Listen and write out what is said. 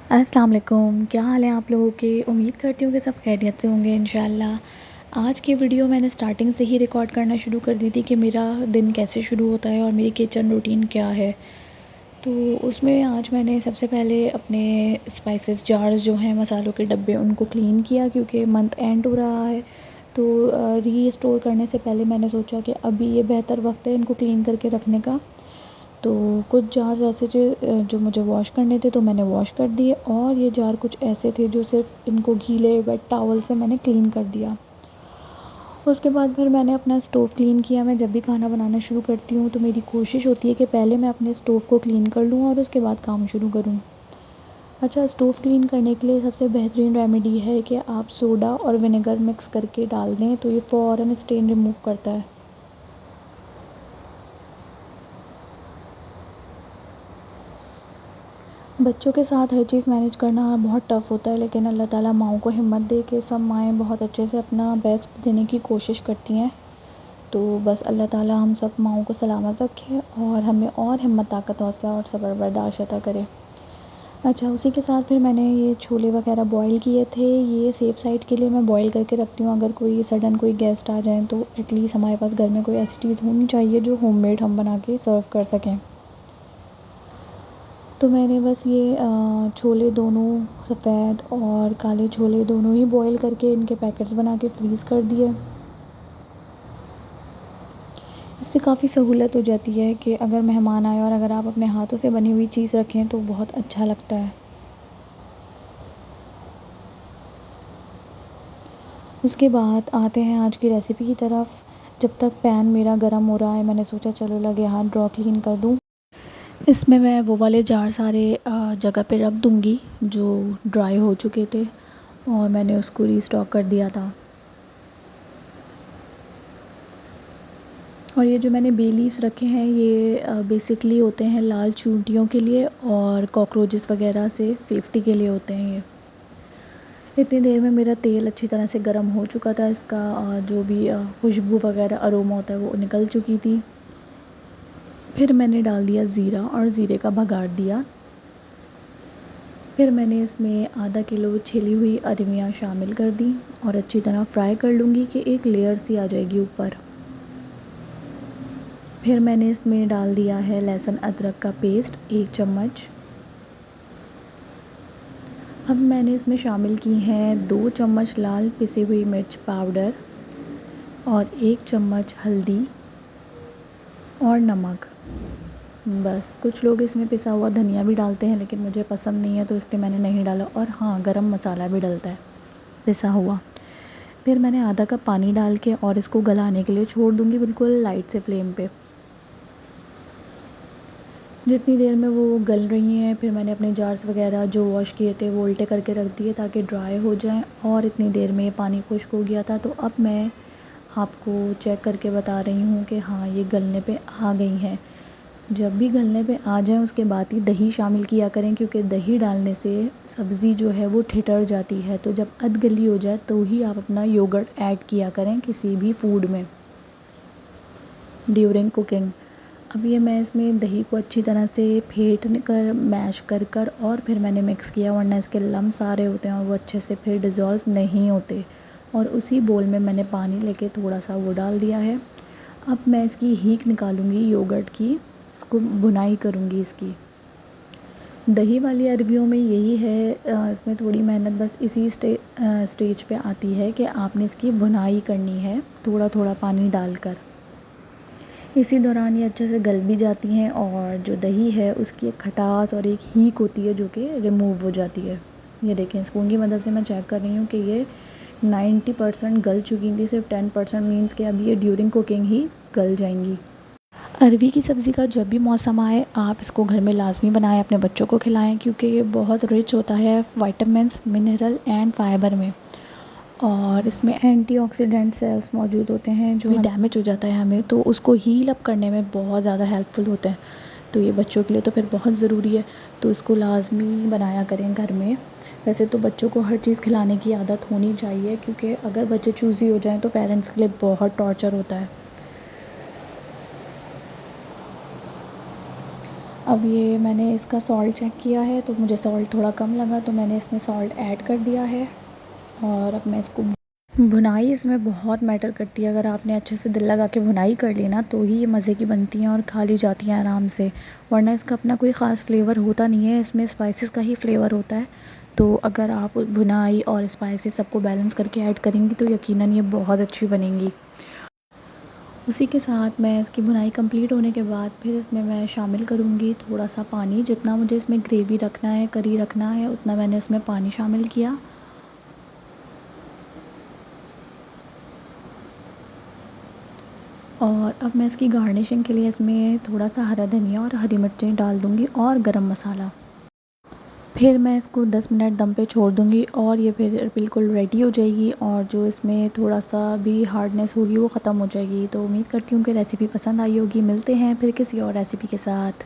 अस्सलाम वालेकुम, क्या हाल है आप लोगों के। उम्मीद करती हूँ कि सब खैरियत से होंगे इंशाल्लाह। आज की वीडियो मैंने स्टार्टिंग से ही रिकॉर्ड करना शुरू कर दी थी कि मेरा दिन कैसे शुरू होता है और मेरी किचन रूटीन क्या है। तो उसमें आज मैंने सबसे पहले अपने स्पाइसेस जार्स जो हैं, मसालों के डब्बे, उनको क्लीन किया क्योंकि मंथ एंड हो रहा है। तो री स्टोर करने से पहले मैंने सोचा कि अभी ये बेहतर वक्त है इनको क्लीन करके रखने का। तो कुछ जार्स ऐसे जो मुझे वॉश करने थे तो मैंने वॉश कर दिए, और ये जार कुछ ऐसे थे जो सिर्फ इनको गीले वेट टॉवल से मैंने क्लीन कर दिया। उसके बाद फिर मैंने अपना स्टोव क्लीन किया। मैं जब भी खाना बनाना शुरू करती हूँ तो मेरी कोशिश होती है कि पहले मैं अपने स्टोव को क्लीन कर लूँ और उसके बाद काम शुरू करूँ। अच्छा, स्टोव क्लीन करने के लिए सबसे बेहतरीन रेमेडी है कि आप सोडा और विनेगर मिक्स करके डाल दें, तो ये फ़ौरन स्टेन रिमूव करता है। बच्चों के साथ हर चीज़ मैनेज करना बहुत टफ़ होता है, लेकिन अल्लाह ताला माँओं को हिम्मत दे के सब माएँ बहुत अच्छे से अपना बेस्ट देने की कोशिश करती हैं। तो बस अल्लाह ताला हम सब माँओं को सलामत रखे और हमें और हिम्मत, ताकत, हौसला और सब्र बर्दाश्त अता करे। अच्छा, उसी के साथ फिर मैंने ये छोले वग़ैरह बॉयल किए थे। ये सेफ़ साइड के लिए मैं बॉयल करके रखती हूँ, अगर कोई सडन कोई गेस्ट आ जाएँ तो एटलीस्ट हमारे पास घर में कोई ऐसी चीज़ होनी चाहिए जो होममेड हम बना के सर्व कर सकें। तो मैंने बस ये छोले दोनों, सफ़ेद और काले छोले दोनों ही बॉयल करके इनके पैकेट्स बना के फ्रीज़ कर दिए। इससे काफ़ी सहूलत हो जाती है कि अगर मेहमान आए और अगर आप अपने हाथों से बनी हुई चीज़ रखें तो बहुत अच्छा लगता है। उसके बाद आते हैं आज की रेसिपी की तरफ। जब तक पैन मेरा गरम हो रहा है, मैंने सोचा चलो लगे हाथ ड्रॉ क्लीन कर दूँ। इसमें मैं वो वाले जार सारे जगह पे रख दूँगी जो ड्राई हो चुके थे और मैंने उसको रीस्टॉक कर दिया था। और ये जो मैंने बे लीव्स रखे हैं, ये बेसिकली होते हैं लाल चींटियों के लिए और कॉकरोचेस वगैरह से सेफ्टी के लिए होते हैं ये। इतनी देर में मेरा तेल अच्छी तरह से गर्म हो चुका था। इसका जो भी खुशबू वगैरह अरोमा होता है वो निकल चुकी थी। फिर मैंने डाल दिया ज़ीरा और ज़ीरे का बघार दिया। फिर मैंने इसमें आधा किलो छिली हुई अरमियाँ शामिल कर दी और अच्छी तरह फ्राई कर लूँगी कि एक लेयर सी आ जाएगी ऊपर। फिर मैंने इसमें डाल दिया है लहसुन अदरक का पेस्ट 1 चम्मच। अब मैंने इसमें शामिल की हैं 2 चम्मच लाल पिसी हुई मिर्च पाउडर और 1 चम्मच हल्दी और नमक। बस, कुछ लोग इसमें पिसा हुआ धनिया भी डालते हैं, लेकिन मुझे पसंद नहीं है तो इसलिए मैंने नहीं डाला। और हाँ, गरम मसाला भी डलता है पिसा हुआ। फिर मैंने आधा कप पानी डाल के और इसको गलाने के लिए छोड़ दूँगी बिल्कुल लाइट से फ्लेम पे। जितनी देर में वो गल रही हैं, फिर मैंने अपने जार्स वगैरह जो वॉश किए थे वो उल्टे करके रख दिए ताकि ड्राई हो जाएं। और इतनी देर में ये पानी खुश्क हो गया था। तो अब मैं आपको चेक करके बता रही हूँ कि हाँ, ये गलने पे आ गई हैं। जब भी गलने पे आ जाएं उसके बाद ही दही शामिल किया करें, क्योंकि दही डालने से सब्ज़ी जो है वो ठिठर जाती है। तो जब अध गली हो जाए तो ही आप अपना योगर्ट ऐड किया करें किसी भी फूड में ड्यूरिंग कुकिंग। अब ये मैं इसमें दही को अच्छी तरह से फेंट कर मैश कर और फिर मैंने मिक्स किया, वरना इसके लम्ब सारे होते हैं और वो अच्छे से फिर डिज़ोल्व नहीं होते। और उसी बोल में मैंने पानी लेके थोड़ा सा वो डाल दिया है। अब मैं इसकी हीक निकालूंगी योगर्ट की, इसको भुनाई करूंगी इसकी। दही वाली अरबियों में यही है, इसमें थोड़ी मेहनत बस इसी स्टेज पे आती है कि आपने इसकी भुनाई करनी है थोड़ा थोड़ा पानी डालकर। इसी दौरान ये अच्छे से गल भी जाती हैं और जो दही है उसकी एक खटास और एक हीक होती है जो कि रिमूव हो जाती है। ये देखें, स्पून की मदद से मैं चेक कर रही हूँ कि ये 90% गल चुकी थी, सिर्फ 10% मीन्स कि अभी ये ड्यूरिंग कुकिंग ही गल जाएंगी। अरवी की सब्ज़ी का जब भी मौसम आए आप इसको घर में लाजमी बनाएं, अपने बच्चों को खिलाएं, क्योंकि ये बहुत रिच होता है विटामिन्स, मिनरल एंड फाइबर में। और इसमें एंटीऑक्सीडेंट सेल्स मौजूद होते हैं जो डैमेज हो जाता है हमें, तो उसको हील अप करने में बहुत ज़्यादा हेल्पफुल होते हैं। तो ये बच्चों के लिए तो फिर बहुत ज़रूरी है, तो इसको लाजमी बनाया करें घर में। वैसे तो बच्चों को हर चीज़ खिलाने की आदत होनी चाहिए, क्योंकि अगर बच्चे चूज़ी हो जाएं तो पेरेंट्स के लिए बहुत टॉर्चर होता है। अब ये मैंने इसका सॉल्ट चेक किया है तो मुझे सॉल्ट थोड़ा कम लगा, तो मैंने इसमें सॉल्ट ऐड कर दिया है। और अब मैं इसको भुनाई इसमें बहुत मैटर करती है। अगर आपने अच्छे से दिल लगा के भुनाई कर ली ना तो ही ये मज़े की बनती हैं और खा ली जाती हैं आराम से, वरना इसका अपना कोई ख़ास फ्लेवर होता नहीं है, इसमें स्पाइसेस का ही फ्लेवर होता है। तो अगर आप भुनाई और स्पाइसेस सबको बैलेंस करके ऐड करेंगी तो यकीनन ये बहुत अच्छी बनेंगी। उसी के साथ मैं इसकी भुनाई कंप्लीट होने के बाद फिर इसमें मैं शामिल करूँगी थोड़ा सा पानी। जितना मुझे इसमें ग्रेवी रखना है, करी रखना है, उतना मैंने इसमें पानी शामिल किया। और अब मैं इसकी गार्निशिंग के लिए इसमें थोड़ा सा हरा धनिया और हरी मिर्चें डाल दूँगी और गरम मसाला। फिर मैं इसको 10 मिनट दम पे छोड़ दूँगी और ये फिर बिल्कुल रेडी हो जाएगी और जो इसमें थोड़ा सा भी हार्डनेस होगी वो ख़त्म हो जाएगी। तो उम्मीद करती हूँ कि रेसिपी पसंद आई होगी। मिलते हैं फिर किसी और रेसिपी के साथ।